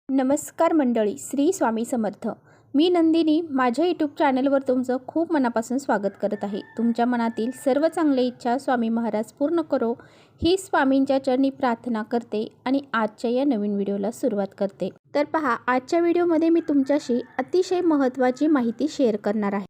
नमस्कार मंडळी, श्री स्वामी समर्थ. मी नंदिनी माझ्या यूट्यूब चॅनलवर तुमचं खूप मनापासून स्वागत करत आहे. तुमच्या मनातील सर्व चांगल्या इच्छा स्वामी महाराज पूर्ण करो ही स्वामींच्या चरणी प्रार्थना करते आणि आजच्या या नवीन व्हिडिओला सुरुवात करते. तर पहा, आजच्या व्हिडिओमध्ये मी तुमच्याशी अतिशय महत्त्वाची माहिती शेअर करणार आहे.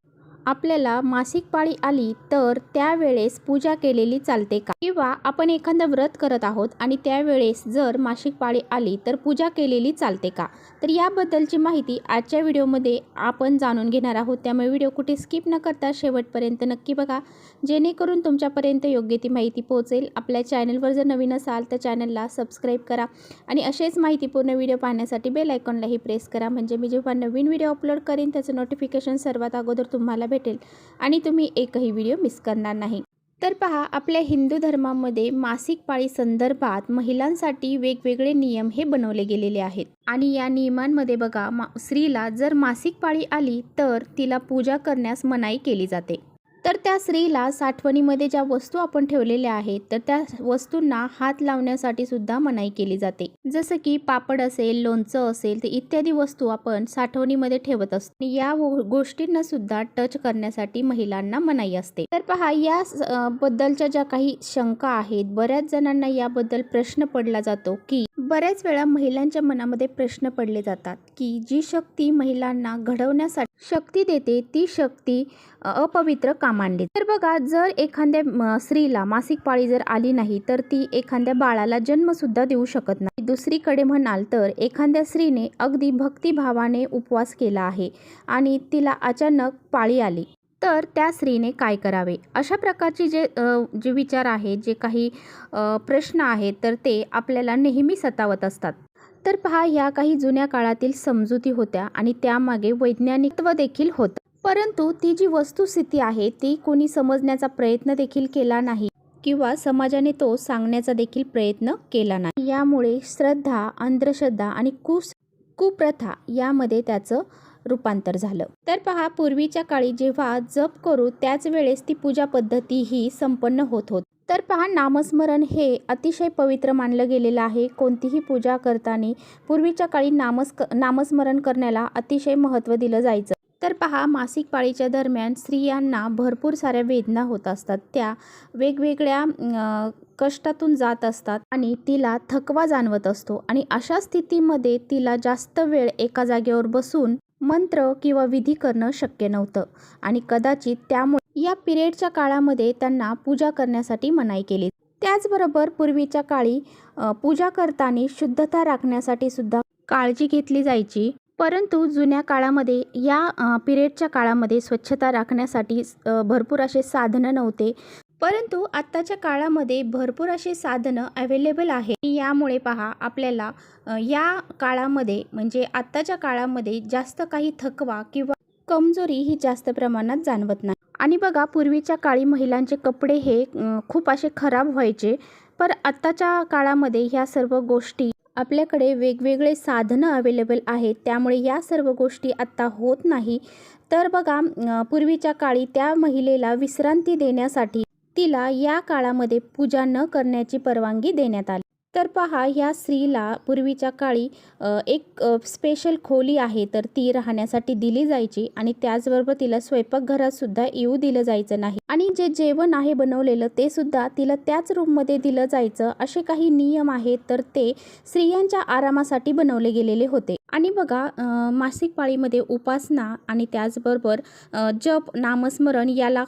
आपल्याला मासिक पाळी आली तर त्यावेळेस पूजा केलेली चालते का, किंवा आपण एखादं व्रत करत आहोत आणि त्यावेळेस जर मासिक पाळी आली तर पूजा केलेली चालते का, तर याबद्दलची माहिती आजच्या व्हिडिओमध्ये आपण जाणून घेणार आहोत. त्यामुळे व्हिडिओ कुठे स्किप न करता शेवटपर्यंत नक्की बघा, जेणेकरून तुमच्यापर्यंत योग्य ती माहिती पोहोचेल. आपल्या चॅनलवर जर नवीन असाल तर चॅनलला सबस्क्राईब करा आणि असेच माहितीपूर्ण व्हिडिओ पाहण्यासाठी बेल आयकॉनलाही प्रेस करा, म्हणजे मी जेव्हा नवीन व्हिडिओ अपलोड करेन त्याचं नोटिफिकेशन सर्वात अगोदर तुम्हाला भेटेल आणि तुम्ही एकही व्हिडिओ मिस करणार नाही. तर पहा, आपल्या हिंदू धर्मामध्ये मासिक पाळी संदर्भात महिलांसाठी वेगवेगळे नियम हे बनवले गेलेले आहेत आणि या नियमांमध्ये बघा, स्त्रीला जर मासिक पाळी आली तर तिला पूजा करण्यास मनाई केली जाते. तर त्या स्त्रीला साठवणीमध्ये ज्या वस्तू आपण ठेवलेल्या आहेत तर त्या वस्तूंना हात लावण्यासाठी सुद्धा मनाई केली जाते. जसं की पापड असेल, लोणचं असेल, तर इत्यादी वस्तू आपण साठवणीमध्ये ठेवत असतो. या गोष्टींना सुद्धा टच करण्यासाठी महिलांना मनाई असते. तर पहा, या बद्दलच्या ज्या काही शंका आहेत, बऱ्याच जणांना याबद्दल प्रश्न पडला जातो की बऱ्याच वेळा महिलांच्या मनामध्ये प्रश्न पडले जातात की जी शक्ती महिलांना घडवण्यासाठी शक्ती देते ती शक्ती अपवित्र का मानली. तर बघा, जर एखाद्या स्त्रीला मासिक पाळी जर आली नाही तर ती एखाद्या बाळाला जन्म सुद्धा देऊ शकत नाही. दुसरीकडे म्हणाल तर एखाद्या स्त्रीने अगदी भक्तिभावाने उपवास केला आहे आणि तिला अचानक पाळी आली तर त्या स्त्रीने काय करावे. अशा प्रकारचे जे विचार आहेत, जे काही प्रश्न आहेत, तर ते आपल्याला नेहमी सतावत असतात. तर पहा, ह्या काही जुन्या काळातील समजुती होत्या आणि त्यामागे वैज्ञानिकत्व देखील होतं, परंतु ती जी वस्तुस्थिती आहे ती कोणी समजण्याचा प्रयत्न देखील केला नाही किंवा समाजाने तो सांगण्याचा देखील प्रयत्न केला नाही. यामुळे श्रद्धा, अंधश्रद्धा आणि कुप्रथा यामध्ये त्याचं रूपांतर झालं. तर पहा, पूर्वीच्या काळी जेव्हा जप करू त्याच वेळेस ती पूजा पद्धती ही संपन्न होत होती. तर पहा, नामस्मरण हे अतिशय पवित्र मानलं गेलेलं आहे. कोणतीही पूजा करताना पूर्वीच्या काळी नामस्मरण करण्याला अतिशय महत्त्व दिलं जायचं. तर पहा, मासिक पाळीच्या दरम्यान स्त्रियांना भरपूर साऱ्या वेदना होत असतात. त्या वेगवेगळ्या कष्टातून जात असतात आणि तिला थकवा जाणवत असतो आणि अशा स्थितीमध्ये तिला जास्त वेळ एका जागेवर बसून मंत्र किंवा विधी करणं शक्य नव्हतं आणि कदाचित त्यामुळे या पिरियडच्या काळामध्ये त्यांना पूजा करण्यासाठी मनाई केली. त्याचबरोबर पूर्वीच्या काळी पूजा करताना शुद्धता राखण्यासाठी सुद्धा काळजी घेतली जायची, परंतु जुन्या काळामध्ये या पिरियडच्या काळामध्ये स्वच्छता राखण्यासाठी भरपूर असे साधनं नव्हते, परंतु आत्ताच्या काळामध्ये भरपूर असे साधनं अवेलेबल आहे. यामुळे पहा, आपल्याला या काळामध्ये म्हणजे आत्ताच्या काळामध्ये जास्त काही थकवा किंवा कमजोरी ही जास्त प्रमाणात जाणवत नाही. आणि बघा, पूर्वीच्या काळी महिलांचे कपडे हे खूप असे खराब व्हायचे, पण आत्ताच्या काळामध्ये ह्या सर्व गोष्टी आपल्याकडे वेगवेगळे साधनं अवेलेबल आहेत, त्यामुळे या सर्व गोष्टी आत्ता होत नाही. तर बघा, पूर्वीच्या काळी त्या महिलेला विश्रांती देण्यासाठी तिला या काळामध्ये पूजा न करण्याची परवानगी देण्यात आली. तर पहा, ह्या स्त्रीला पूर्वीच्या काळी एक स्पेशल खोली आहे तर ती राहण्यासाठी दिली जायची आणि त्याचबरोबर तिला स्वयंपाकघरात सुद्धा येऊ दिलं जायचं नाही आणि जे जेवण आहे बनवलेलं ते सुद्धा तिला त्याच रूममध्ये दिलं जायचं. असे काही नियम आहेत तर ते स्त्रियांच्या आरामासाठी बनवले गेलेले होते. आणि बघा, मासिक पाळीमध्ये उपासना आणि त्याचबरोबर जप, नामस्मरण याला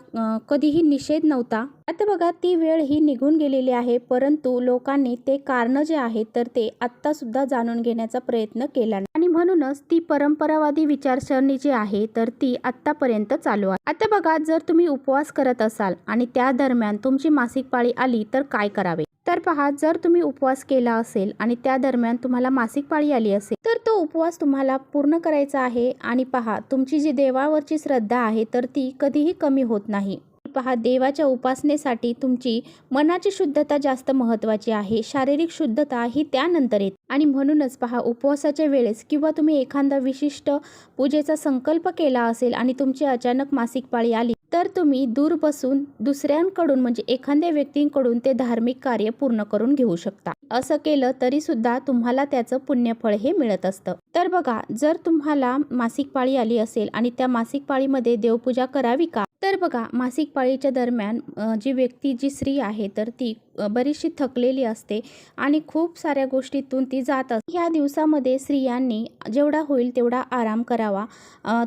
कधीही निषेध नव्हता. आता बघा, ती वेळ ही निघून गेलेली आहे, परंतु लोकांनी ते कारणं जे आहेत तर ते आत्ता सुद्धा जाणून घेण्याचा प्रयत्न केला नाही आणि म्हणूनच ती परंपरावादी विचारसरणी जी आहे तर ती आत्तापर्यंत चालू आहे. आता बघा, जर तुम्ही उपवास करत असाल आणि त्या दरम्यान तुमची मासिक पाळी आली तर काय करावे. तर पहा, जर तुम्ही उपवास केला असेल आणि त्या दरम्यान तुम्हाला मासिक पाळी आली असेल तर तो उपवास तुम्हाला पूर्ण करायचा आहे. आणि पहा, तुमची जी देवावरची श्रद्धा आहे तर ती कधीही कमी होत नाही. पहा, देवाच्या उपासनेसाठी तुमची मनाची शुद्धता जास्त महत्त्वाची आहे, शारीरिक शुद्धता ही त्यानंतर येते. आणि म्हणूनच पहा, उपवासाच्या वेळेस किंवा तुम्ही एखादा विशिष्ट पूजेचा संकल्प केला असेल आणि तुमची अचानक मासिक पाळी आली तर तुम्ही दूर बसून दुसऱ्यांकडून म्हणजे एखाद्या व्यक्तींकडून ते धार्मिक कार्य पूर्ण करून घेऊ शकता. असं केलं तरी सुद्धा तुम्हाला त्याचं पुण्यफळ हे मिळत असतं. तर बघा, जर तुम्हाला मासिक पाळी आली असेल आणि त्या मासिक पाळीमध्ये देवपूजा करावी का? तर बघा, मासिक पाळीच्या दरम्यान जी स्त्री आहे तर ती बरीचशी थकलेली असते आणि खूप साऱ्या गोष्टीतून ती जात असते. ह्या दिवसामध्ये स्त्रियांनी जेवढा होईल तेवढा आराम करावा.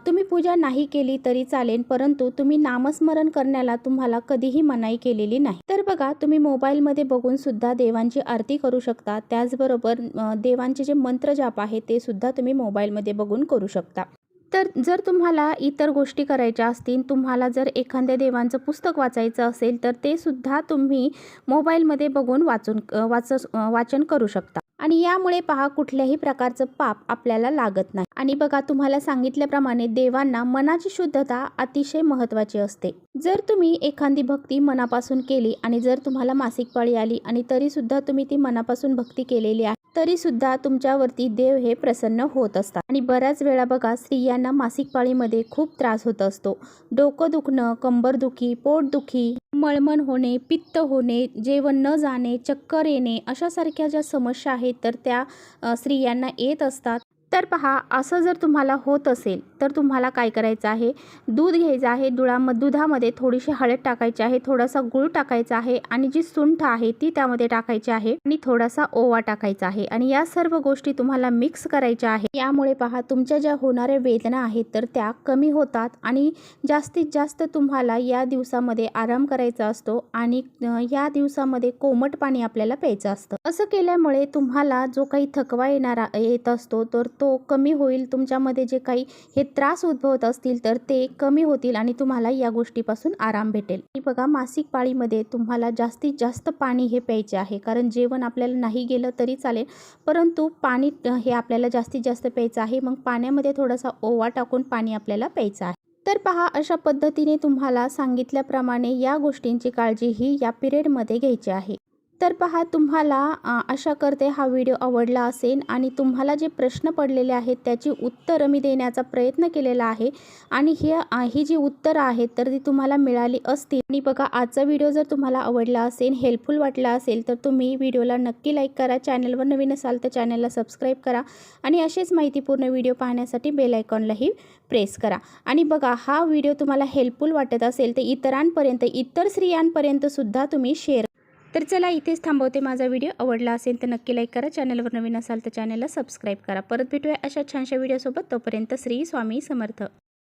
तुम्ही पूजा नाही केली तरी चालेल, परंतु तुम्ही नामस्मरण करण्याला तुम्हाला कधीही मनाई केलेली नाही. तर बघा, तुम्ही मोबाईलमध्ये बघून सुद्धा देवांची आरती करू शकता. त्याचबरोबर देवांचे जे मंत्र जाप आहे ते सुद्धा तुम्ही मोबाईलमध्ये बघून करू शकता. तर जर तुम्हाला इतर गोष्टी करायच्या असतील, तुम्हाला जर एखाद्या देवांचं पुस्तक वाचायचं असेल तर ते सुद्धा तुम्ही मोबाईलमध्ये बघून वाचन करू शकता. आणि यामुळे पहा, कुठल्याही प्रकारचं पाप आपल्याला लागत नाही. आणि बघा, तुम्हाला सांगितल्याप्रमाणे देवांना मनाची शुद्धता अतिशय महत्त्वाची असते. जर तुम्ही एखादी भक्ती मनापासून केली आणि जर तुम्हाला मासिक पाळी आली आणि तरी सुद्धा तुम्ही ती मनापासून भक्ती केलेली आहे, तरी सुद्धा तुमच्यावरती देव हे प्रसन्न होत असतात. आणि बऱ्याच वेळा बघा, स्त्रियांना मासिक पाळीमध्ये खूप त्रास होत असतो. डोकं दुखणं, कंबरदुखी, पोटदुखी, मळमळ होणे, पित्त होणे, जेवण न जाणे, चक्कर येणे, अशासारख्या ज्या समस्या आहेत तर त्या स्त्रियांना येत असतात. तर पहा, असं जर तुम्हाला होत असेल तर तुम्हाला काय करायचं आहे, दूध घ्यायचं आहे. दुधामध्ये थोडीशी हळद टाकायची आहे, थोडासा गूळ टाकायचा आहे आणि जी सुंठ आहे ती त्यामध्ये टाकायची आहे आणि थोडासा ओवा टाकायचा आहे आणि या सर्व गोष्टी तुम्हाला मिक्स करायच्या आहे. यामुळे पहा, तुमच्या ज्या होणाऱ्या वेदना आहेत तर त्या कमी होतात आणि जास्तीत जास्त तुम्हाला या दिवसामध्ये आराम करायचा असतो आणि या दिवसामध्ये कोमट पाणी आपल्याला प्यायचं असतं. असं केल्यामुळे तुम्हाला जो काही थकवा येत असतो तर तो कमी होईल. तुमच्यामध्ये जे काही हे त्रास उद्भवत असतील तर ते कमी होतील आणि तुम्हाला या गोष्टीपासून आराम भेटेल. आणि बघा, मासिक पाळीमध्ये तुम्हाला जास्तीत जास्त पाणी हे प्यायचे आहे, कारण जेवण आपल्याला नाही गेलं तरी चालेल, परंतु पाणी हे आपल्याला जास्तीत जास्त प्यायचं आहे. मग पाण्यामध्ये थोडासा ओवा टाकून पाणी आपल्याला प्यायचं आहे. तर पहा, अशा पद्धतीने तुम्हाला सांगितल्याप्रमाणे या गोष्टींची काळजी ही या पिरियडमध्ये घ्यायची आहे. तर पहा, तुम्हाला आशा करते हा व्हिडिओ आवडला असेल आणि तुम्हाला जे प्रश्न पडलेले आहेत त्याची उत्तरं मी देण्याचा प्रयत्न केलेला आहे आणि ही जी उत्तरं आहेत तर ती तुम्हाला मिळाली असतील. आणि बघा, आजचा व्हिडिओ जर तुम्हाला आवडला असेल, हेल्पफुल वाटला असेल तर तुम्ही व्हिडिओला नक्की लाईक करा. चॅनलवर नवीन असाल तर चॅनलला सबस्क्राईब करा आणि असेच माहितीपूर्ण व्हिडिओ पाहण्यासाठी बेल आयकॉनलाही प्रेस करा. आणि बघा, हा व्हिडिओ तुम्हाला हेल्पफुल वाटत असेल तर इतर स्त्रियांपर्यंत सुद्धा तुम्ही शेअर. तर चला, इथेच थांबवते. माझा व्हिडिओ आवडला असेल तर नक्की लाईक करा. चॅनलवर नवीन असाल तर चॅनलला सबस्क्राईब करा. परत भेटूया अशा छानशा व्हिडिओसोबत. तोपर्यंत श्री स्वामी समर्थ.